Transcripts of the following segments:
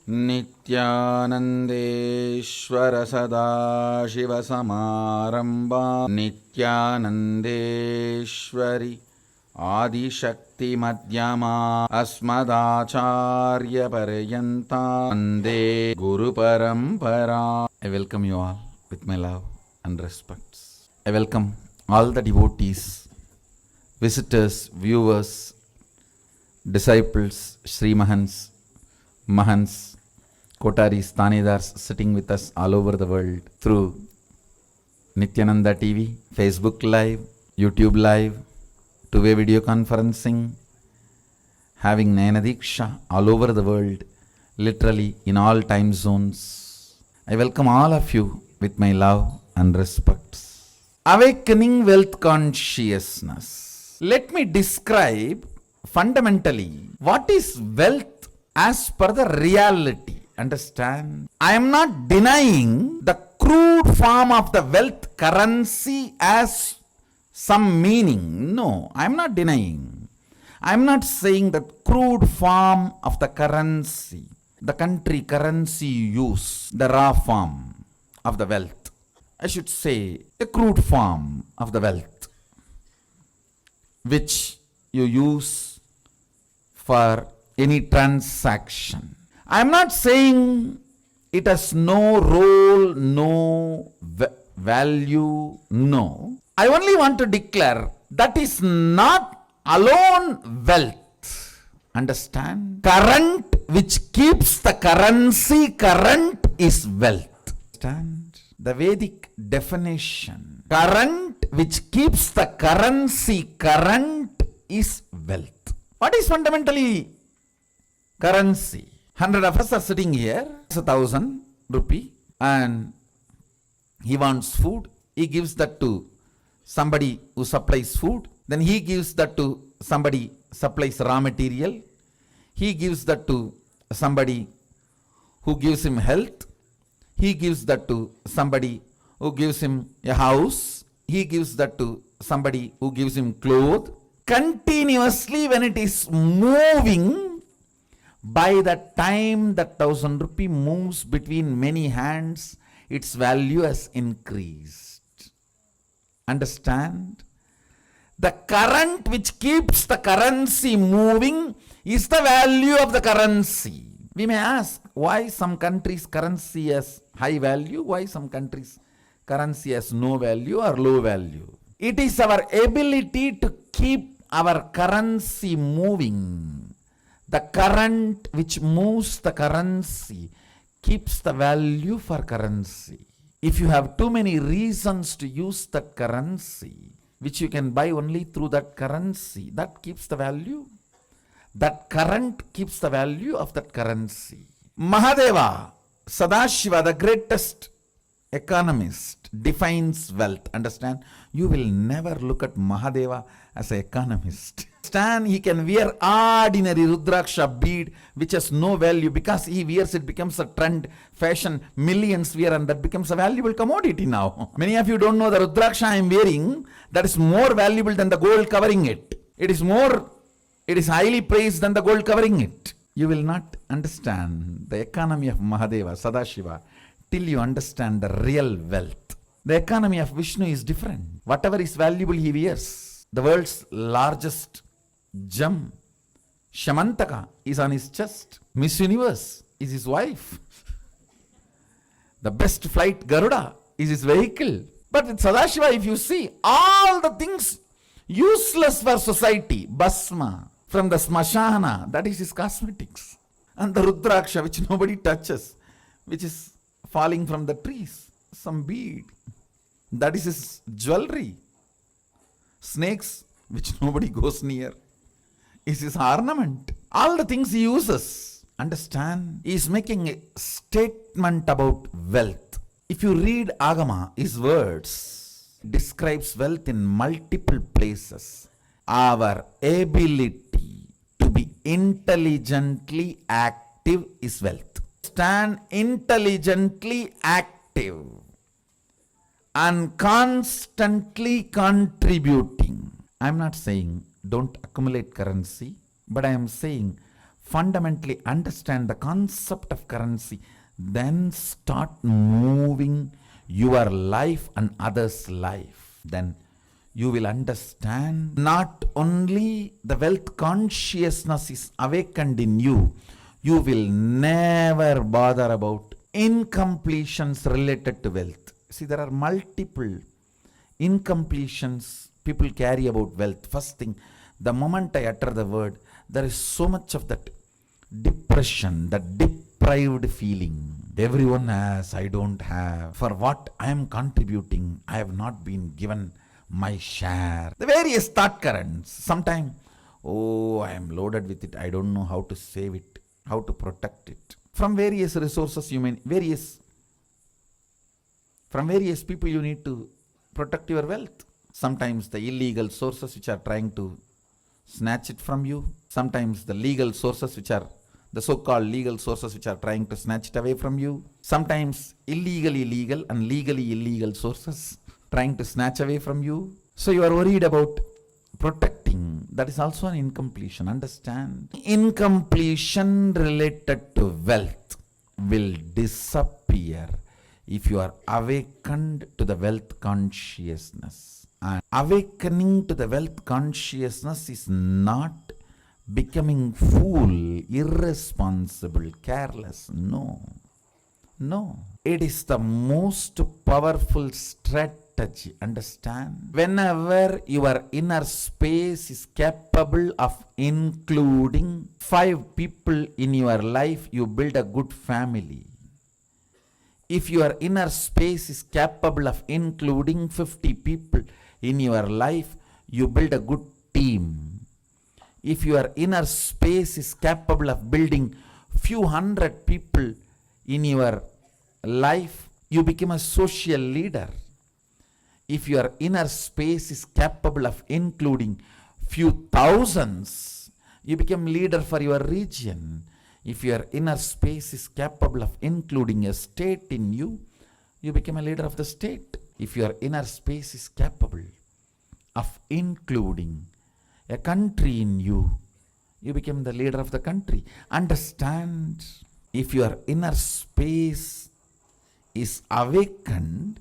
नित्यानन्देश्वर सदाशिवसमारम्भा नित्यानन्देश्वरि आदिशक्तिमध्यमा अस्मदाचार्यपर्यन्ता Vande गुरुपरम्परा. I welcome you all with my love and respects. I welcome all the devotees, visitors, viewers, disciples, Sri Mahans, Mahans, Kotaris, Tanedars sitting with us all over the world through Nityananda TV, Facebook Live, YouTube Live, two-way video conferencing, having Nayanadiksha all over the world, literally in all time zones. I welcome all of you with my love and respects. Awakening wealth consciousness. Let me describe fundamentally what is wealth as per the reality. Understand? I am not denying the crude form of the wealth currency as some meaning. No, I am not denying. I am not saying that crude form of the currency, the country currency you use, the raw form of the wealth. I should say the crude form of the wealth which you use for any transaction. I am not saying it has no role, no value, no. I only want to declare that is not alone wealth. Understand? Current which keeps the currency current is wealth. Understand? The Vedic definition. Current which keeps the currency current is wealth. What is fundamentally currency? 100 of us are sitting here, it's 1,000 rupee, and he wants food. He gives that to somebody who supplies food. Then he gives that to somebody supplies raw material. He gives that to somebody who gives him health. He gives that to somebody who gives him a house. He gives that to somebody who gives him clothes. Continuously when it is moving, by the time that 1,000 rupee moves between many hands, its value has increased. Understand? The current which keeps the currency moving is the value of the currency. We may ask why some countries' currency has high value, why some countries' currency has no value or low value. It is our ability to keep our currency moving. The current which moves the currency keeps the value for currency. If you have too many reasons to use that currency, which you can buy only through that currency, that keeps the value. That current keeps the value of that currency. Mahadeva, Sadashiva, the greatest economist, defines wealth. Understand? You will never look at Mahadeva as an economist. He can wear ordinary Rudraksha bead which has no value. Because he wears it becomes a trend, fashion, millions wear, and that becomes a valuable commodity now. Many of you don't know the Rudraksha I am wearing, that is more valuable than the gold covering it. It is highly praised than the gold covering it. You will not understand the economy of Mahadeva, Sadashiva, till you understand the real wealth. The economy of Vishnu is different. Whatever is valuable he wears. The world's largest gem, Shamantaka, is on his chest. Miss Universe is his wife. The best flight, Garuda, is his vehicle. But with Sadashiva, if you see, all the things useless for society, Basma, from the Smashana, that is his cosmetics. And the Rudraksha, which nobody touches, which is falling from the trees, some bead, that is his jewelry. Snakes, which nobody goes near, is his ornament. All the things he uses. Understand? He is making a statement about wealth. If you read Agama, his words describes wealth in multiple places. Our ability to be intelligently active is wealth. Stand intelligently active and constantly contributing. I am not saying don't accumulate currency, but I am saying fundamentally understand the concept of currency, then start moving your life and others' life. Then you will understand not only the wealth consciousness is awakened in you, you will never bother about incompletions related to wealth. See, there are multiple incompletions people carry about wealth. First thing, the moment I utter the word, there is so much of that depression, that deprived feeling. Everyone has, I don't have. For what I am contributing, I have not been given my share. The various thought currents. Sometimes, oh, I am loaded with it. I don't know how to save it, how to protect it. From various resources, from various people you need to protect your wealth. Sometimes the illegal sources which are trying to snatch it from you. Sometimes the legal sources which are the so-called legal sources which are trying to snatch it away from you. Sometimes illegally legal and legally illegal sources trying to snatch away from you. So you are worried about protecting. That is also an incompletion. Understand? Incompletion related to wealth will disappear if you are awakened to the wealth consciousness. And awakening to the wealth consciousness is not becoming fool, irresponsible, careless. No. It is the most powerful strategy. Understand? Whenever your inner space is capable of including 5 people in your life, you build a good family. If your inner space is capable of including 50 people in your life, you build a good team. If your inner space is capable of building few hundred people in your life, you become a social leader. If your inner space is capable of including few thousands, you become leader for your region. If your inner space is capable of including a state in you, you become a leader of the state. If your inner space is capable of including a country in you, you become the leader of the country. Understand? If your inner space is awakened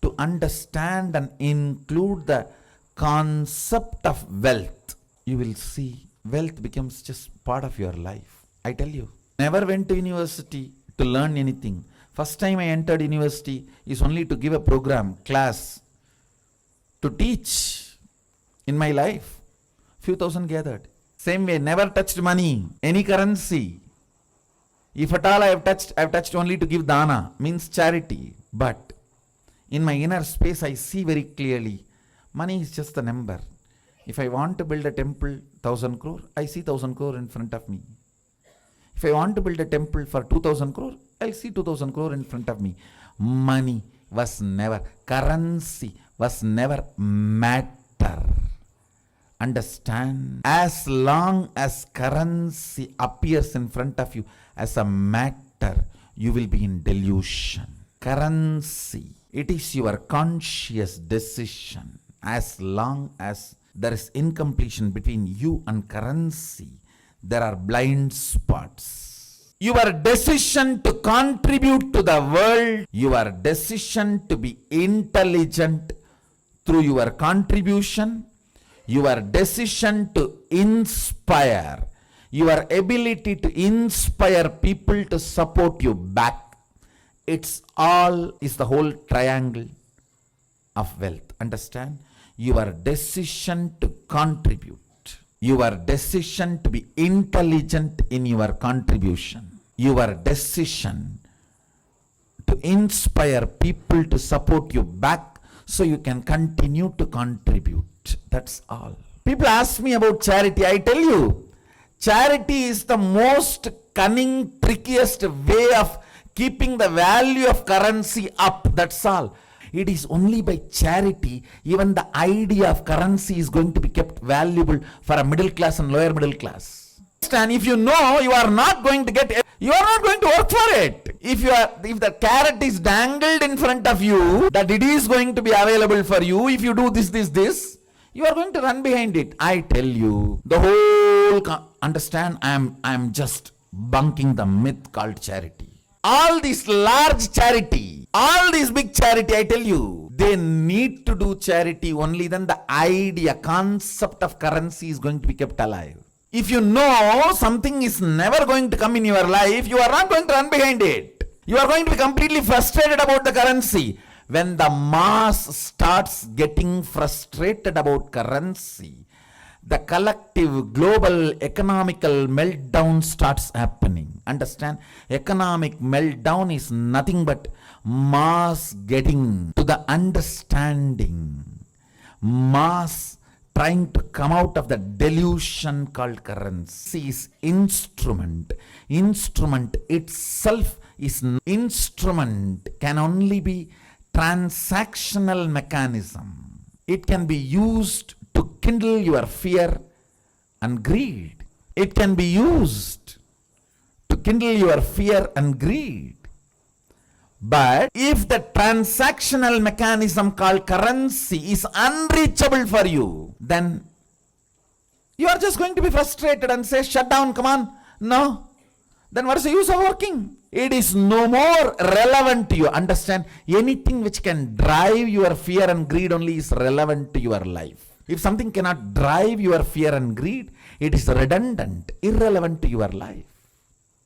to understand and include the concept of wealth, you will see wealth becomes just part of your life. I tell you, never went to university to learn anything. First time I entered university is only to give a program, class, to teach in my life. Few thousand gathered. Same way, never touched money, any currency. If at all I have touched only to give dana, means charity. But in my inner space, I see very clearly, money is just a number. If I want to build a temple, 1,000 crore, I see 1,000 crore in front of me. If I want to build a temple for 2,000 crore, I'll see 2,000 crore in front of me. Money was never, currency was never matter. Understand? As long as currency appears in front of you as a matter, you will be in delusion. Currency, it is your conscious decision. As long as there is incompletion between you and currency, there are blind spots. Your decision to contribute to the world, your decision to be intelligent through your contribution, your decision to inspire, your ability to inspire people to support you back, it's all is the whole triangle of wealth. Understand? Your decision to contribute, your decision to be intelligent in your contribution, your decision to inspire people to support you back so you can continue to contribute. That's all. People ask me about charity. I tell you, charity is the most cunning, trickiest way of keeping the value of currency up. That's all. It is only by charity, even the idea of currency is going to be kept valuable for a middle class and lower middle class. And if you know you are not going to get it, you are not going to work for it. If the carrot is dangled in front of you, that it is going to be available for you, if you do this, You are going to run behind it. I tell you, the whole understand. I am just bunking the myth called charity. All this large charity, all this big charity, I tell you, they need to do charity only then the idea, concept of currency is going to be kept alive. If you know something is never going to come in your life, you are not going to run behind it. You are going to be completely frustrated about the currency. When the mass starts getting frustrated about currency, the collective global economical meltdown starts happening. Understand? Economic meltdown is nothing but mass getting to the understanding. Mass trying to come out of the delusion called currency is instrument. Instrument itself is instrument can only be transactional mechanism. It can be used to kindle your fear and greed. It can be used to kindle your fear and greed. But if the transactional mechanism called currency is unreachable for you, then you are just going to be frustrated and say, shut down, come on. No. Then what is the use of working? It is no more relevant to you. Understand? Anything which can drive your fear and greed only is relevant to your life. If something cannot drive your fear and greed, it is redundant, irrelevant to your life.